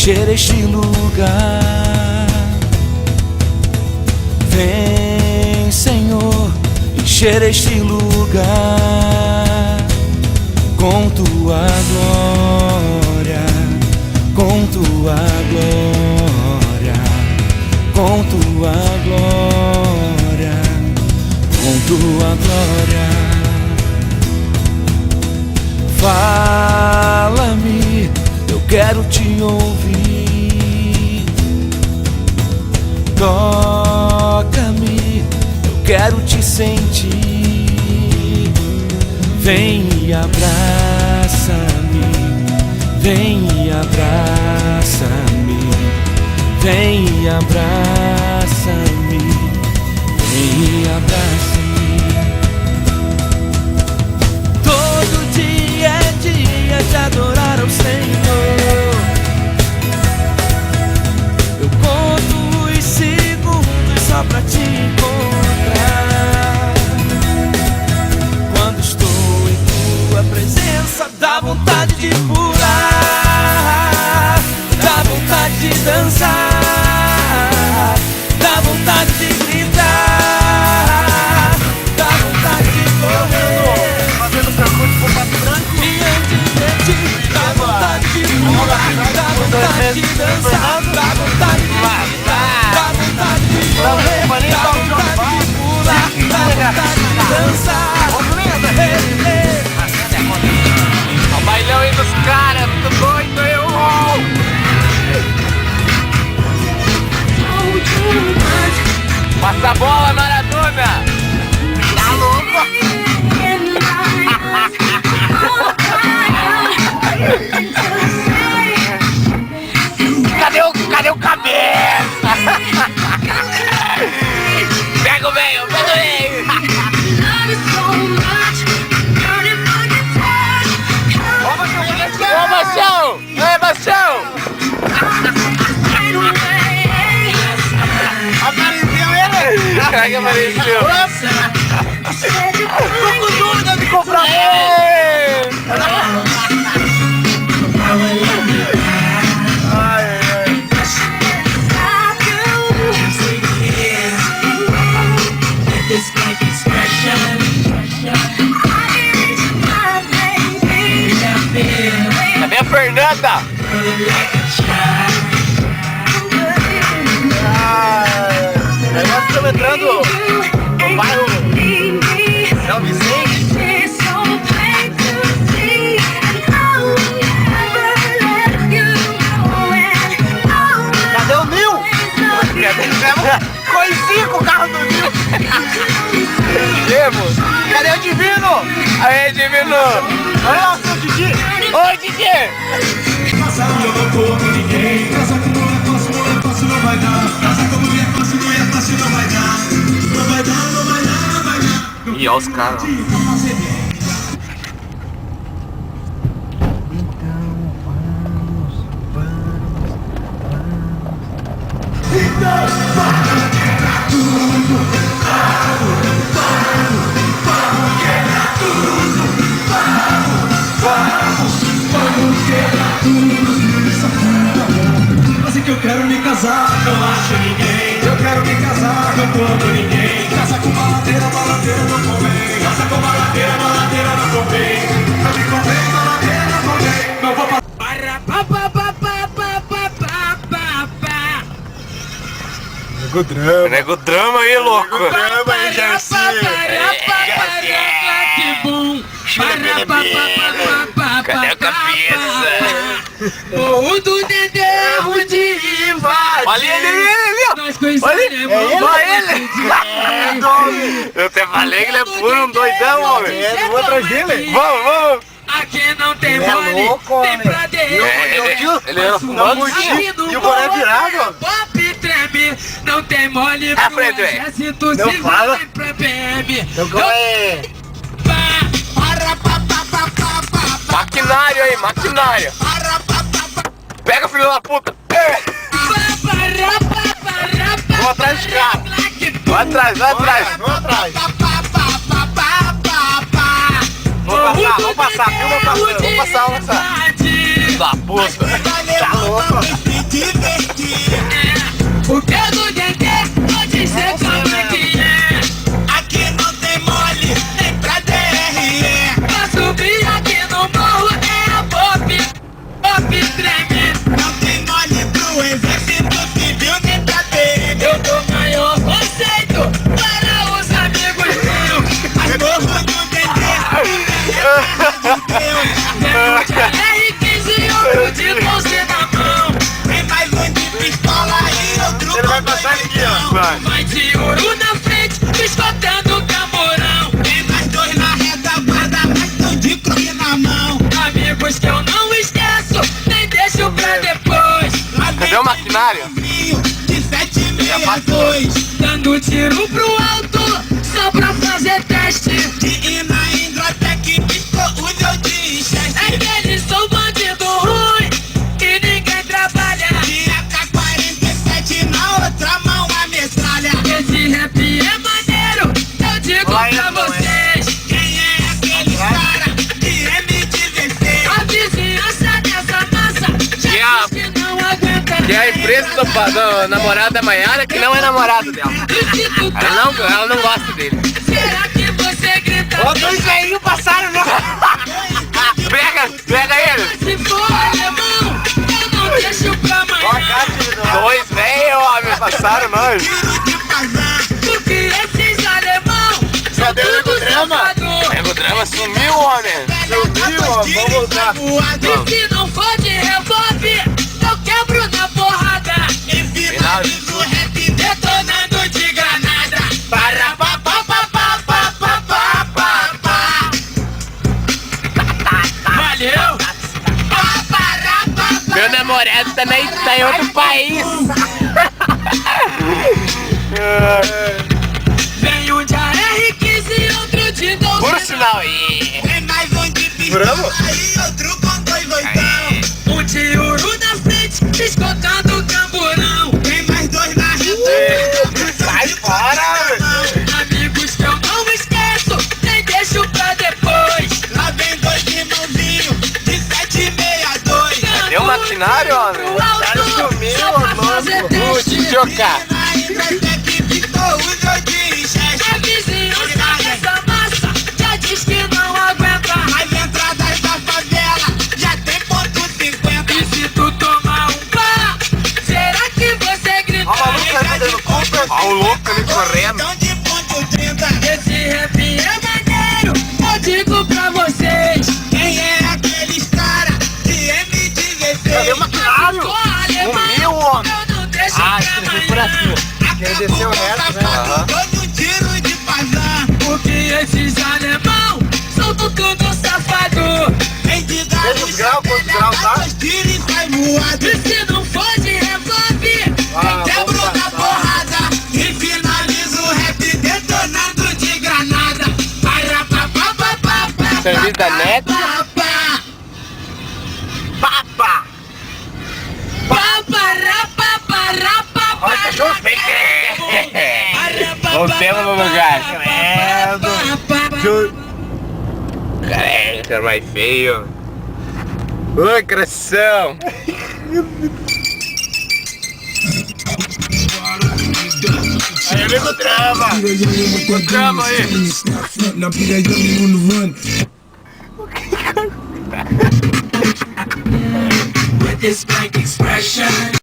encher este lugar. Vem, Senhor, encher este lugar com tua glória, com tua glória, com tua glória, com tua glória. Fala-me, eu quero te ouvir. Toca-me, eu quero te sentir. Vem e abraça-me, vem e abraça-me, vem e abraça-me, vem e abraça-me. Todo dia é dia de adorar ao Senhor. Eu conto os segundos só pra te encontrar. Quando estou em tua presença, dá vontade de pular, dá vontade de dançar, dá vontade de gritar, dá vontade de correr. Fazendo percurso por Pato Branco. Diante de ti, dá vontade de pular, dá vontade de dançar, dá vontade de gritar, dá vontade de correr, dá vontade de pular, dá vontade de dançar. O bailão aí dos caras, muito doido, eu. Passa a bola, Maradona! Tá louco? Cadê o cabeça? Pega o meio, pega o meio! Ô, Baixão! Ei, Baixão! Apareceu ele? Será que apareceu? Tô com dúvida de comprar ele! Cadê a Fernanda? Nós estamos entrando no bairro São Vicente. Cadê o Nil? Coisinha com o carro do Nil. Cadê o Divino? Aê, Divino! Olha lá o seu Didi! Oi, Didi! Casar eu não tô com ninguém. Casar como é fácil, não vai dar. Casar como é fácil, não vai dar. Não vai dar, não vai dar, não vai dar. E olha os caras. Mas é que eu quero me casar, não acho ninguém. Eu quero me casar, não como ninguém. Casa com baladeira, baladeira não convém. Casa com baladeira, baladeira não convém. Não me convém, baladeira não convém. Não vou passar. Nego drama aí, louco! Drama aí, Jarci! Cadê a cabeça? O do Dedé, o de invade. Olha ele ali, ó! Olha ele! Eu até falei que ele é puro, um doidão, homem! Vou atrás dele! Vamos! Aqui não tem mole, tem pra dentro. Ele era fumando e o boné virado. Pop treme, não tem mole pro exército, se vai pra PM. Maquinário aí, maquinário! Pega, filho da puta! Vou atrás dos caras! Vai atrás! Vou passar. Da puta! Tá louco! divertir. Porque no Dendê vou dizer como é que é. Aqui não tem mole, nem pra DRE. Pra subir aqui no morro é a Pop, Pop treme. Não tem mole pro exército civil, nem pra PM. Eu dou maior conceito para os amigos meus. As morros do Dendê R15 e outro de 12 na mão. Tem mais um de pistola e outro Ele vai passar aqui, ó. vai de ouro na frente, piscotando o camorão. Tem mais dois na retaguarda, mas tão de croque na mão. Amigos que eu não esqueço, nem deixo pra depois. Cadê o maquinário? De 762, dando tiro pro alto, só pra fazer teste. De Ina Indrotec, pisco, o meu de Chester. É que eles são bandido ruim, que ninguém trabalha. De AK-47 na outra mão a metralha. Esse rap é maneiro, eu digo pra vocês. Quem é aquele cara de M16? A vizinhança dessa massa já diz que não aguenta. Que é a empresa do namorado da Maiara que não é namorado dela. Ela não gosta dele. Será que você grita? Ó, dois velhinhos passaram, né? Pega ele! Se for alemão, eu não deixo pra amanhã. Dois velhos, homem, passaram nós. Porque esses alemão são Cadê o tudo Drama? safador. O Drama sumiu, homem. Sumiu, ó, vamos voltar. E se não for de revólver, eu quebro na porrada. E finalizo o rap detonando de granada. Para pa pa pa pa pa pa pa pa pa. Valeu! Pa para pa pa. Meu namorado também tá em outro país. Vem um de AR-15 e outro de 12. Por sinal aí. Tem mais um de pistola e outro com 2 oitão. Um de ouro na frente, escotando o camburão. Tem mais dois na reta. Sai fora! Amigos que eu não esqueço, nem deixo pra depois. Lá vem dois de mãozinho, de 762. Cadê o maquinário, homem? O cara sumiu, mano. Vou te chocar. A vizinhança dessa massa já diz que não aguenta. As entradas da favela já tem ponto 50. E se tu tomar um pá, será que você grita? Ó, o louco ali correndo. De ponto 30. Esse rap é maneiro, eu digo pra vocês. Quem é aqueles cara de M16? Cadê o maquinário? Sumiu, homem. Eu não deixo Ah, pra esse veio por aqui. Ele desceu reto, né? Aham. Todo tiro de pazar. Porque esses alemão são tudo safado. Vem de Quantos graus tá? tiro e sai voado. E se não for de revólver, quebro na porrada. E finalizo o rap detonando de granada. Para pa pa pa pa pa. Serviço da NET. Papa. Papa! Olha o cachorro feio. Voltemos no lugar. Credo, mais feio. Oi, coração. Aí, vem com o Drama. Com o Drama aí. Na piranha no mundo. With this blank expression.